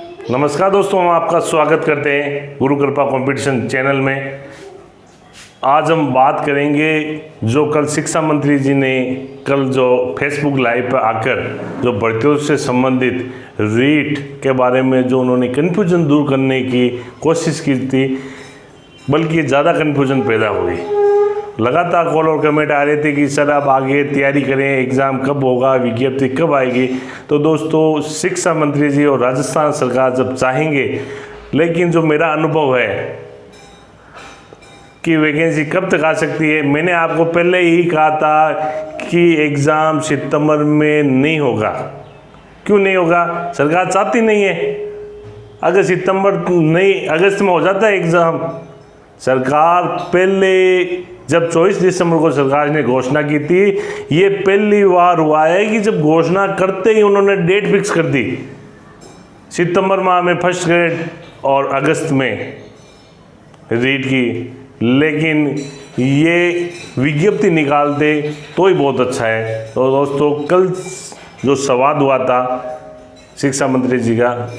नमस्कार दोस्तों, हम आपका स्वागत करते हैं गुरु कृपा कंपटीशन चैनल में। आज हम बात करेंगे जो कल शिक्षा मंत्री जी ने कल जो फेसबुक लाइव पर आकर जो भर्तियों से संबंधित रीट के बारे में जो उन्होंने कन्फ्यूजन दूर करने की कोशिश की थी, बल्कि ज़्यादा कन्फ्यूजन पैदा हुई। लगातार कॉल और कमेंट आ रहे थे कि सर आप आगे तैयारी करें, एग्ज़ाम कब होगा, विज्ञप्ति कब आएगी। तो दोस्तों, शिक्षा मंत्री जी और राजस्थान सरकार जब चाहेंगे, लेकिन जो मेरा अनुभव है कि वैकेंसी कब तक आ सकती है, मैंने आपको पहले ही कहा था कि एग्ज़ाम सितंबर में नहीं होगा। क्यों नहीं होगा? सरकार चाहती नहीं है। अगर सितंबर नहीं, अगस्त में हो जाता है एग्ज़ाम। सरकार पहले जब 24 दिसंबर को सरकार ने घोषणा की थी, ये पहली बार हुआ है कि जब घोषणा करते ही उन्होंने डेट फिक्स कर दी। सितंबर माह में फर्स्ट ग्रेड और अगस्त में रीट की, लेकिन ये विज्ञप्ति निकालते तो ही बहुत अच्छा है। तो दोस्तों, कल जो संवाद हुआ था शिक्षा मंत्री जी का,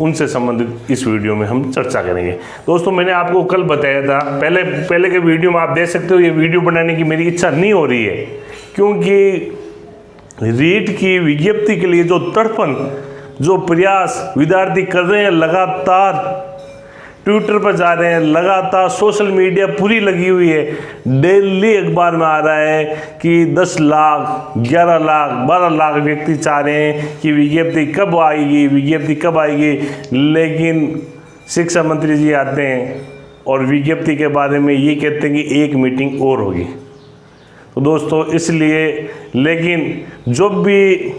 उनसे संबंधित इस वीडियो में हम चर्चा करेंगे। दोस्तों, मैंने आपको कल बताया था, पहले के वीडियो में आप देख सकते हो, ये वीडियो बनाने की मेरी इच्छा नहीं हो रही है, क्योंकि रीट की विज्ञप्ति के लिए जो तड़पन, जो प्रयास विद्यार्थी कर रहे हैं, लगातार ट्विटर पर जा रहे हैं, लगातार सोशल मीडिया पूरी लगी हुई है। डेली अखबार में आ रहा है कि 10 लाख, 11 लाख, 12 लाख व्यक्ति चाह रहे हैं कि विज्ञप्ति कब आएगी, विज्ञप्ति कब आएगी। लेकिन शिक्षा मंत्री जी आते हैं और विज्ञप्ति के बारे में ये कहते हैं कि एक मीटिंग और होगी। तो दोस्तों, इसलिए लेकिन जो भी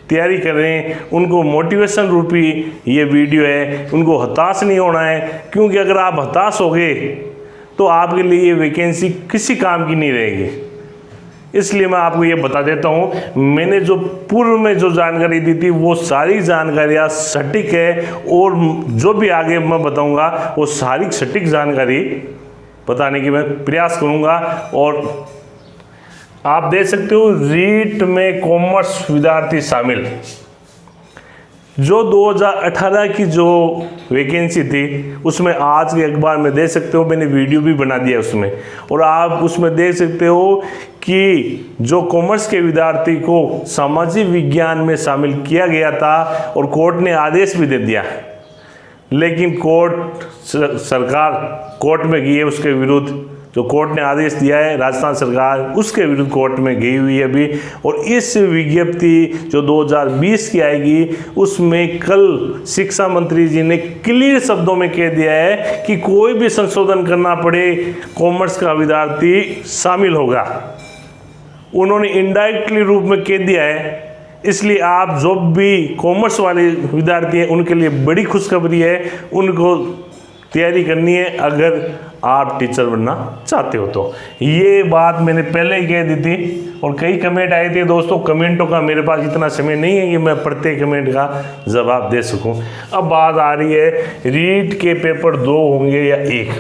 तैयारी कर रहे हैं, उनको मोटिवेशन रूपी ये वीडियो है। उनको हताश नहीं होना है, क्योंकि अगर आप हताश हो गए तो आपके लिए ये वैकेंसी किसी काम की नहीं रहेगी। इसलिए मैं आपको ये बता देता हूँ, मैंने जो पूर्व में जो जानकारी दी थी वो सारी जानकारियाँ सटीक है, और जो भी आगे मैं बताऊँगा वो सारी सटीक जानकारी बताने की मैं प्रयास करूँगा। और आप देख सकते हो, रीट में कॉमर्स विद्यार्थी शामिल, जो 2018 की जो वैकेंसी थी उसमें आज के अखबार में देख सकते हो, मैंने वीडियो भी बना दिया उसमें, और आप उसमें देख सकते हो कि जो कॉमर्स के विद्यार्थी को सामाजिक विज्ञान में शामिल किया गया था, और कोर्ट ने आदेश भी दे दिया। लेकिन सरकार कोर्ट में गई है उसके विरुद्ध। जो कोर्ट ने आदेश दिया है, राजस्थान सरकार उसके विरुद्ध कोर्ट में गई हुई है अभी। और इस विज्ञप्ति जो 2020 की आएगी, उसमें कल शिक्षा मंत्री जी ने क्लियर शब्दों में कह दिया है कि कोई भी संशोधन करना पड़े, कॉमर्स का विद्यार्थी शामिल होगा। उन्होंने इनडायरेक्टली रूप में कह दिया है। इसलिए आप जो भी कॉमर्स वाले विद्यार्थी हैं, उनके लिए बड़ी खुशखबरी है। उनको तैयारी करनी है अगर आप टीचर बनना चाहते हो तो। ये बात मैंने पहले ही कह दी थी, और कई कमेंट आए थे दोस्तों। कमेंटों का मेरे पास इतना समय नहीं है कि मैं प्रत्येक कमेंट का जवाब दे सकूं। अब बात आ रही है, रीट के पेपर 2 होंगे या 1।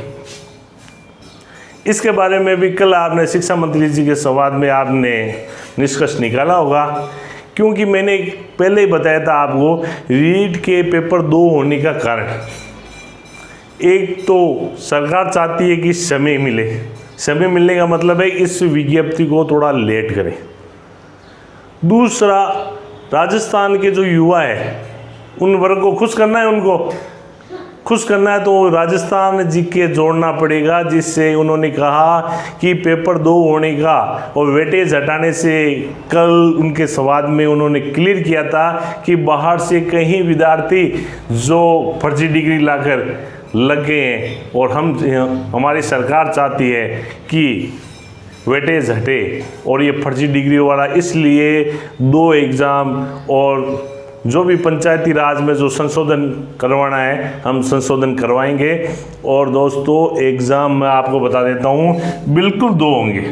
इसके बारे में भी कल आपने शिक्षा मंत्री जी के संवाद में आपने निष्कर्ष निकाला होगा, क्योंकि मैंने पहले ही बताया था आपको रीट के पेपर 2 होने का कारण। एक तो सरकार चाहती है कि समय मिले। समय मिलने का मतलब है इस विज्ञप्ति को थोड़ा लेट करें। दूसरा, राजस्थान के जो युवा है, उन वर्ग को खुश करना है। उनको खुश करना है तो राजस्थान जी के जोड़ना पड़ेगा, जिससे उन्होंने कहा कि पेपर 2 होने का और वेटेज हटाने से, कल उनके संवाद में उन्होंने क्लियर किया था कि बाहर से कहीं विद्यार्थी जो फर्जी डिग्री लाकर लग गए हैं, और हमारी सरकार चाहती है कि वेटेज हटे और ये फर्जी डिग्री वाला, इसलिए 2 एग्ज़ाम और जो भी पंचायती राज में जो संशोधन करवाना है, हम संशोधन करवाएंगे। और दोस्तों, एग्ज़ाम मैं आपको बता देता हूँ, बिल्कुल 2 होंगे।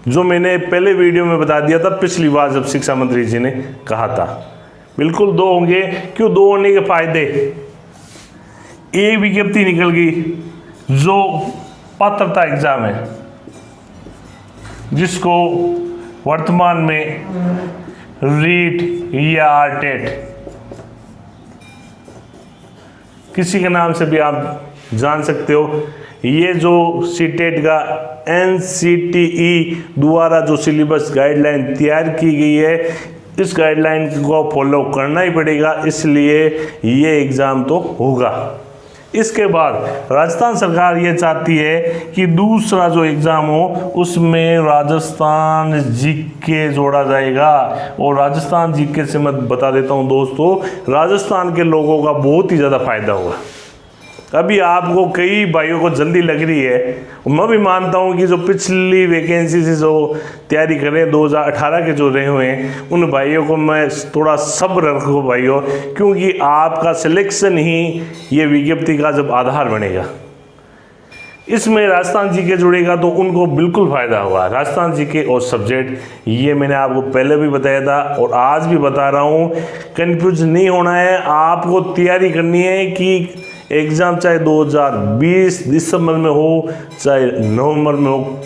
जो मैंने पहले वीडियो में बता दिया था पिछली बार जब शिक्षा मंत्री जी ने कहा था, बिल्कुल 2 होंगे। क्यों 2 होने के फायदे? एक विज्ञप्ति निकल गई जो पात्रता एग्जाम है, जिसको वर्तमान में रीट या आरटेट किसी के नाम से भी आप जान सकते हो। ये जो सीटेट का NCTE द्वारा जो सिलेबस गाइडलाइन तैयार की गई है, इस गाइडलाइन को फॉलो करना ही पड़ेगा, इसलिए ये एग्ज़ाम तो होगा। इसके बाद राजस्थान सरकार ये चाहती है कि दूसरा जो एग्ज़ाम हो उसमें राजस्थान जीके जोड़ा जाएगा। और राजस्थान जीके से मैं बता देता हूँ दोस्तों, राजस्थान के लोगों का बहुत ही ज़्यादा फायदा होगा। अभी आपको कई भाइयों को जल्दी लग रही है, मैं भी मानता हूं कि जो पिछली वैकेंसी से जो तैयारी कर रहे हैं 2018 के जो रहे हुए हैं, उन भाइयों को मैं थोड़ा सब्र रखो भाइयों, क्योंकि आपका सिलेक्शन ही ये विज्ञप्ति का जब आधार बनेगा। इसमें राजस्थान जीके जुड़ेगा तो उनको बिल्कुल फ़ायदा होगा। राजस्थान जीके और सब्जेक्ट ये मैंने आपको पहले भी बताया था और आज भी बता रहा हूँ, कन्फ्यूज नहीं होना है। आपको तैयारी करनी है कि एग्ज़ाम चाहे 2020 दिसंबर में हो, चाहे नवंबर में हो,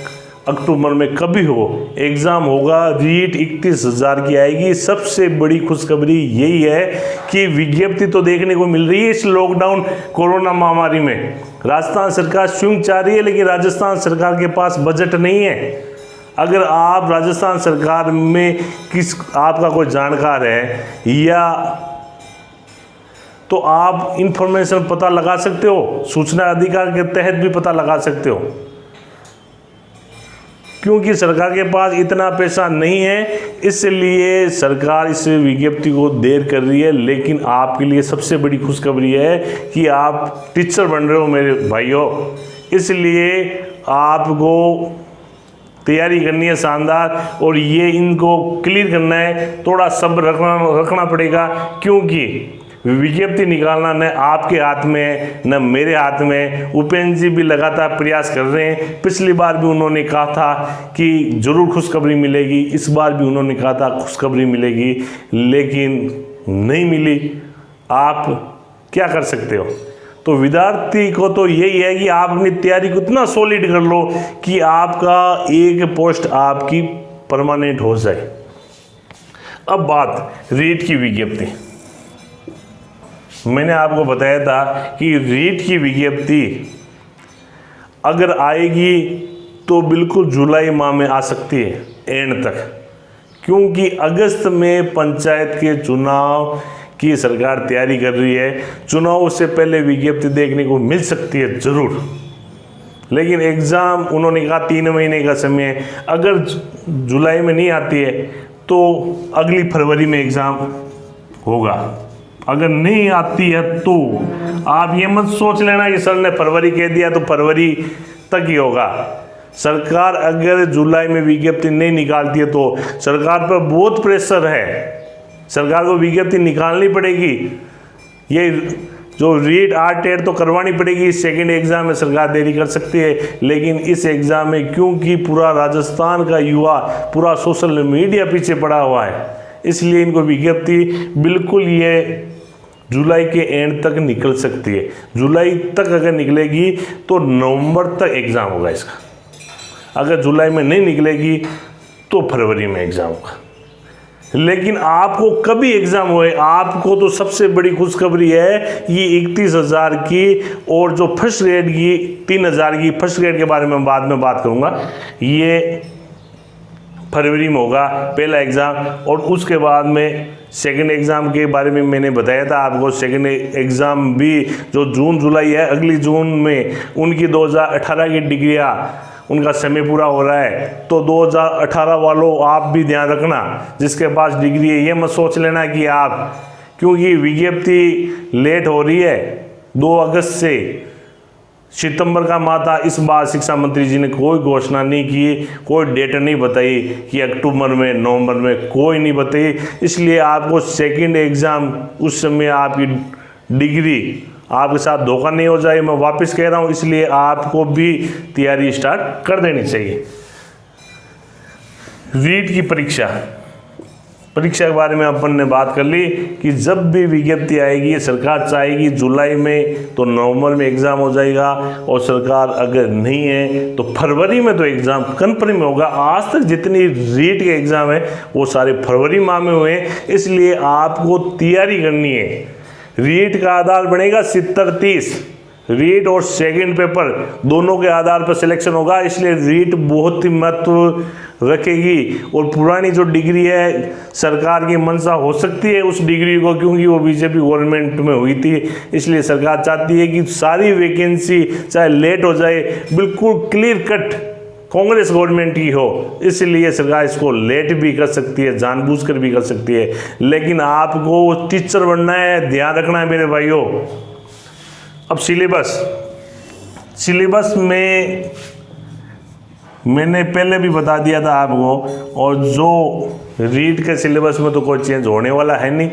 अक्टूबर में कभी हो, एग्ज़ाम होगा। रीट 31,000 की आएगी। सबसे बड़ी खुशखबरी यही है कि विज्ञप्ति तो देखने को मिल रही है इस लॉकडाउन कोरोना महामारी में। राजस्थान सरकार स्वयं चाह रही है, लेकिन राजस्थान सरकार के पास बजट नहीं है। अगर आप राजस्थान सरकार में आपका कोई जानकार है या तो आप इंफॉर्मेशन पता लगा सकते हो, सूचना अधिकार के तहत भी पता लगा सकते हो, क्योंकि सरकार के पास इतना पैसा नहीं है, इसलिए सरकार इस विज्ञप्ति को देर कर रही है। लेकिन आपके लिए सबसे बड़ी खुशखबरी है कि आप टीचर बन रहे हो मेरे भाइयों, इसलिए आपको तैयारी करनी है शानदार, और ये इनको क्लियर करना है। थोड़ा सब्र रखना पड़ेगा, क्योंकि विज्ञप्ति निकालना न आपके हाथ में है न मेरे हाथ में। उपेंद्र जी भी लगातार प्रयास कर रहे हैं। पिछली बार भी उन्होंने कहा था कि जरूर खुशखबरी मिलेगी, इस बार भी उन्होंने कहा था खुशखबरी मिलेगी, लेकिन नहीं मिली। आप क्या कर सकते हो? तो विद्यार्थी को तो यही है कि आप अपनी तैयारी को इतना सॉलिड कर लो कि आपका एक पोस्ट आपकी परमानेंट हो जाए। अब बात रीट की विज्ञप्ति। मैंने आपको बताया था कि रीट की विज्ञप्ति अगर आएगी तो बिल्कुल जुलाई माह में आ सकती है, एंड तक, क्योंकि अगस्त में पंचायत के चुनाव की सरकार तैयारी कर रही है। चुनाव से पहले विज्ञप्ति देखने को मिल सकती है जरूर, लेकिन एग्ज़ाम उन्होंने कहा 3 महीने का समय है। अगर जुलाई में नहीं आती है तो अगली फरवरी में एग्ज़ाम होगा। अगर नहीं आती है तो आप ये मत सोच लेना कि सर ने फरवरी कह दिया तो फरवरी तक ही होगा। सरकार अगर जुलाई में विज्ञप्ति नहीं निकालती है तो सरकार पर बहुत प्रेशर है, सरकार को विज्ञप्ति निकालनी पड़ेगी। ये जो रीट आर्ट तो करवानी पड़ेगी। सेकंड एग्ज़ाम में सरकार देरी कर सकती है, लेकिन इस एग्ज़ाम में क्योंकि पूरा राजस्थान का युवा, पूरा सोशल मीडिया पीछे पड़ा हुआ है, इसलिए इनको विज्ञप्ति बिल्कुल ये जुलाई के एंड तक निकल सकती है। जुलाई तक अगर निकलेगी तो नवंबर तक एग्ज़ाम होगा इसका। अगर जुलाई में नहीं निकलेगी तो फरवरी में एग्ज़ाम होगा। लेकिन आपको कभी एग्ज़ाम हुए, आपको तो सबसे बड़ी खुशखबरी है ये 31,000 की, और जो फर्स्ट ग्रेड की 3,000 की, फर्स्ट ग्रेड के बारे में बाद में बात करूँगा। ये फरवरी में होगा पहला एग्ज़ाम, और उसके बाद में सेकंड एग्ज़ाम के बारे में मैंने बताया था आपको। सेकंड एग्ज़ाम भी जो जून जुलाई है, अगली जून में उनकी 2018 की डिग्रियाँ उनका समय पूरा हो रहा है। तो 2018 वालों आप भी ध्यान रखना, जिसके पास डिग्री है। ये मत सोच लेना कि आप, क्योंकि विज्ञप्ति लेट हो रही है 2 अगस्त से, सितंबर का माह था। इस बार शिक्षा मंत्री जी ने कोई घोषणा नहीं की, कोई डेट नहीं बताई कि अक्टूबर में, नवंबर में, कोई नहीं बताई। इसलिए आपको सेकंड एग्ज़ाम उस समय आपकी डिग्री आपके साथ धोखा नहीं हो जाए, मैं वापस कह रहा हूँ। इसलिए आपको भी तैयारी स्टार्ट कर देनी चाहिए। रीट की परीक्षा के बारे में अपन ने बात कर ली कि जब भी विज्ञप्ति आएगी, सरकार चाहेगी जुलाई में तो नवंबर में एग्ज़ाम हो जाएगा, और सरकार अगर नहीं है तो फरवरी में तो एग्ज़ाम कन्फर्म होगा। आज तक जितनी रीट के एग्ज़ाम है वो सारे फरवरी माह में हुए हैं। इसलिए आपको तैयारी करनी है। रीट का आधार बनेगा 70-30, रीट और सेकंड पेपर दोनों के आधार पर सिलेक्शन होगा, इसलिए रीट बहुत ही महत्व रखेगी। और पुरानी जो डिग्री है सरकार की मंशा हो सकती है उस डिग्री को, क्योंकि वो बीजेपी गवर्नमेंट में हुई थी, इसलिए सरकार चाहती है कि सारी वैकेंसी चाहे लेट हो जाए बिल्कुल क्लियर कट कांग्रेस गवर्नमेंट की हो, इसलिए सरकार इसको लेट भी कर सकती है, जानबूझकर भी कर सकती है। लेकिन आपको टीचर बनना है, ध्यान रखना है मेरे भाइयों। अब सिलेबस में मैंने पहले भी बता दिया था आपको, और जो रीट के सिलेबस में तो कोई चेंज होने वाला है नहीं।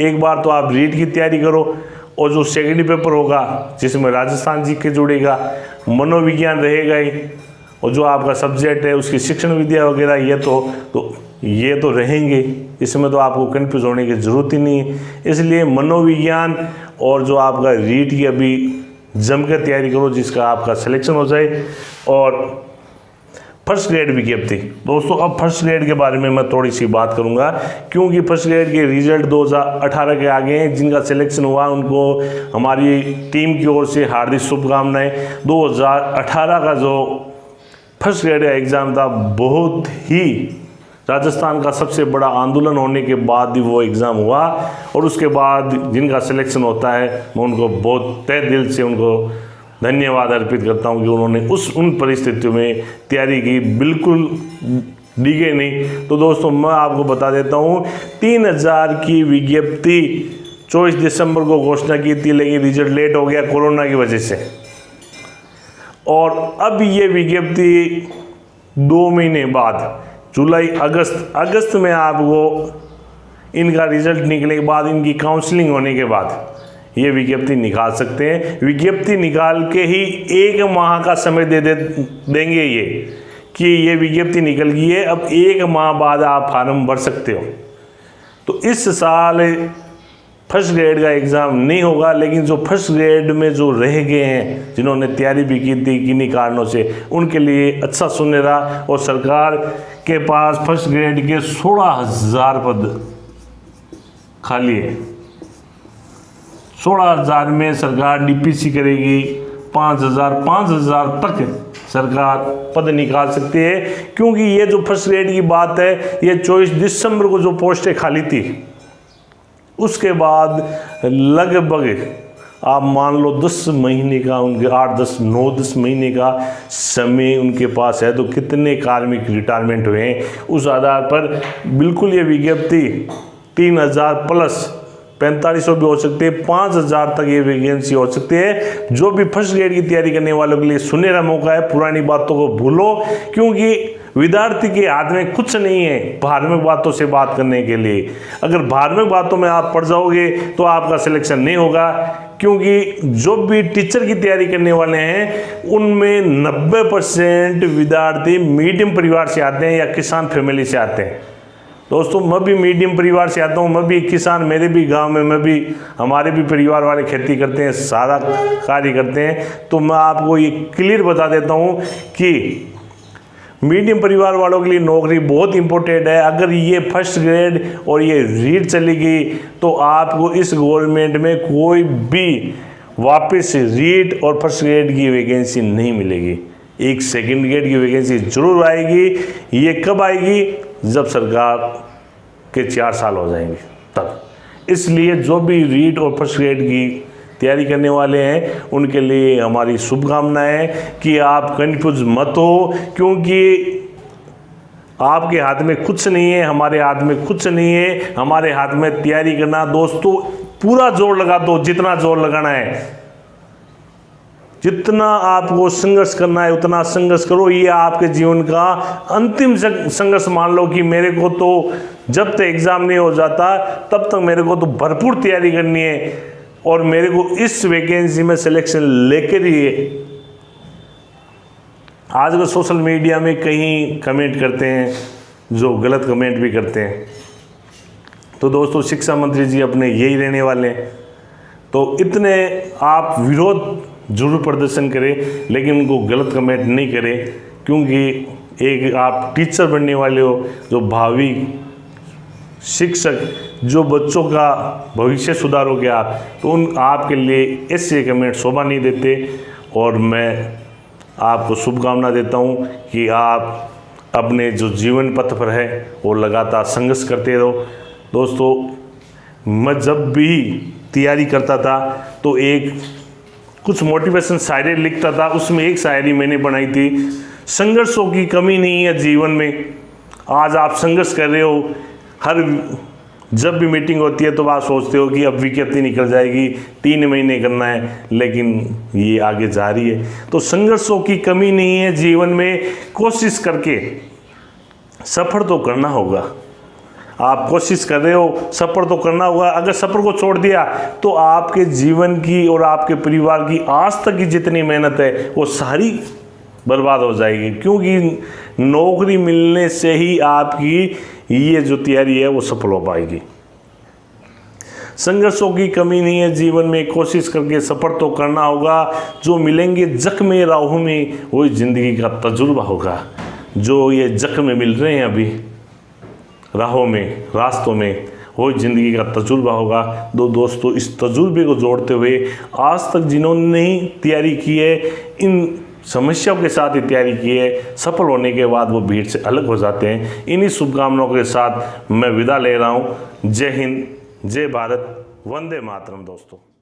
एक बार तो आप रीट की तैयारी करो, और जो सेकेंड पेपर होगा जिसमें राजस्थान जी के जुड़ेगा, मनोविज्ञान रहेगा ही, और जो आपका सब्जेक्ट है उसकी शिक्षण विद्या वगैरह ये तो रहेंगे, इसमें तो आपको कंफ्यूज होने की ज़रूरत ही नहीं है। इसलिए मनोविज्ञान और जो आपका रीट की अभी जमकर तैयारी करो, जिसका आपका सिलेक्शन हो जाए। और फर्स्ट ग्रेड विज्ञप्ति दोस्तों, अब फर्स्ट ग्रेड के बारे में मैं थोड़ी सी बात करूंगा, क्योंकि फर्स्ट ग्रेड के रिजल्ट 2018 के आगे हैं। जिनका सिलेक्शन हुआ उनको हमारी टीम की ओर से हार्दिक शुभकामनाएं। 2018 का जो फर्स्ट ग्रेड का एग्ज़ाम था, बहुत ही राजस्थान का सबसे बड़ा आंदोलन होने के बाद ही वो एग्ज़ाम हुआ, और उसके बाद जिनका सिलेक्शन होता है मैं उनको बहुत तहे दिल से उनको धन्यवाद अर्पित करता हूं कि उन्होंने उन परिस्थितियों में तैयारी की, बिल्कुल डिगे नहीं। तो दोस्तों मैं आपको बता देता हूं, 3000 की विज्ञप्ति 24 दिसंबर को घोषणा की थी, लेकिन रिजल्ट लेट हो गया कोरोना की वजह से। और अब ये विज्ञप्ति 2 महीने बाद जुलाई अगस्त में आपको इनका रिजल्ट निकलने के बाद, इनकी काउंसलिंग होने के बाद ये विज्ञप्ति निकाल सकते हैं। विज्ञप्ति निकाल के ही 1 माह का समय देंगे ये कि ये विज्ञप्ति निकल गई है, अब 1 माह बाद आप फार्म भर सकते हो। तो इस साल फर्स्ट ग्रेड का एग्ज़ाम नहीं होगा, लेकिन जो फर्स्ट ग्रेड में जो रह गए हैं, जिन्होंने तैयारी भी की थी किन्हीं कारणों से, उनके लिए अच्छा सुनहरा, और सरकार के पास फर्स्ट ग्रेड के 16,000 पद खाली है। 16,000 में सरकार डीपीसी करेगी, 5,000 तक सरकार पद निकाल सकती है। क्योंकि ये जो फर्स्ट ग्रेड की बात है, ये 24 दिसंबर को जो पोस्टें खाली थी, उसके बाद लगभग आप मान लो 10 महीने का उनके 8-10 महीने का समय उनके पास है। तो कितने कार्मिक रिटायरमेंट हुए हैं, उस आधार पर बिल्कुल ये विज्ञप्ति 3000 प्लस 4500 भी हो सकते हैं, 5000 तक ये वैकेंसी हो सकती है। जो भी फर्स्ट ग्रेड की तैयारी करने वालों के लिए सुनहरा मौका है, पुरानी बातों को भूलो, क्योंकि विद्यार्थी के हाथ में कुछ नहीं है धार्मिक बातों से बात करने के लिए। अगर धार्मिक बातों में आप पड़ जाओगे तो आपका सिलेक्शन नहीं होगा, क्योंकि जो भी टीचर की तैयारी करने वाले हैं उनमें 90% विद्यार्थी मीडियम परिवार से आते हैं या किसान फैमिली से आते हैं। दोस्तों मैं भी मीडियम परिवार से आता हूँ, मैं भी किसान, मेरे भी गांव में हमारे भी परिवार वाले खेती करते हैं, सारा कार्य करते हैं। तो मैं आपको ये क्लियर बता देता हूँ कि मीडियम परिवार वालों के लिए नौकरी बहुत इंपॉर्टेंट है। अगर ये फर्स्ट ग्रेड और ये रीट चलेगी तो आपको इस गवर्नमेंट में कोई भी वापस रीट और फर्स्ट ग्रेड की वैकेंसी नहीं मिलेगी। एक सेकंड ग्रेड की वैकेंसी जरूर आएगी। ये कब आएगी? जब सरकार के 4 साल हो जाएंगे तब। इसलिए जो भी रीट और फर्स्ट ग्रेड की तैयारी करने वाले हैं उनके लिए हमारी शुभकामनाएं कि आप कंफ्यूज मत हो, क्योंकि आपके हाथ में कुछ नहीं है, हमारे हाथ में कुछ नहीं है। हमारे हाथ में तैयारी करना। दोस्तों पूरा जोर लगा दो, जितना जोर लगाना है, जितना आपको संघर्ष करना है उतना संघर्ष करो। ये आपके जीवन का अंतिम संघर्ष मान लो कि मेरे को तो जब तक एग्जाम नहीं हो जाता तब तक मेरे को तो भरपूर तैयारी करनी है, और मेरे को इस वैकेंसी में सिलेक्शन लेकर ही है। आजकल सोशल मीडिया में कहीं कमेंट करते हैं जो गलत कमेंट भी करते हैं। तो दोस्तों शिक्षा मंत्री जी अपने यही रहने वाले हैं, तो इतने आप विरोध जरूर प्रदर्शन करें, लेकिन उनको गलत कमेंट नहीं करें, क्योंकि एक आप टीचर बनने वाले हो, जो भावी शिक्षक जो बच्चों का भविष्य सुधार हो गया तो उन आपके लिए ऐसे कमेंट शोभा नहीं देते। और मैं आपको शुभकामना देता हूँ कि आप अपने जो जीवन पथ पर है वो लगातार संघर्ष करते रहो। दोस्तों, मैं जब भी तैयारी करता था तो कुछ मोटिवेशन शायरी लिखता था, उसमें एक शायरी मैंने बनाई थी, संघर्षों की कमी नहीं है जीवन में। आज आप संघर्ष कर रहे हो, जब भी मीटिंग होती है तो आप सोचते हो कि अब विज्ञप्ति निकल जाएगी, 3 महीने करना है, लेकिन ये आगे जारी है। तो संघर्षों की कमी नहीं है जीवन में, कोशिश करके सफ़र तो करना होगा। आप कोशिश कर रहे हो, सफ़र तो करना होगा। अगर सफ़र को छोड़ दिया तो आपके जीवन की और आपके परिवार की आज तक की जितनी मेहनत है वो सारी बर्बाद हो जाएगी, क्योंकि नौकरी मिलने से ही आपकी ये जो तैयारी है वो सफल हो पाएगी। संघर्षों की कमी नहीं है जीवन में, कोशिश करके सफ़र तो करना होगा। जो मिलेंगे जख्म राहों में वही ज़िंदगी का तजुर्बा होगा। जो ये जख्म मिल रहे हैं अभी राहों में, रास्तों में, वो ज़िंदगी का तजुर्बा होगा। दोस्तों, इस तजुर्बे को जोड़ते हुए आज तक जिन्होंने नहीं तैयारी की है, इन समस्याओं के साथ ही तैयारी की है, सफल होने के बाद वो भीड़ से अलग हो जाते हैं। इन्हीं शुभकामनाओं के साथ मैं विदा ले रहा हूँ। जय हिंद, जय भारत, वंदे मातरम दोस्तों।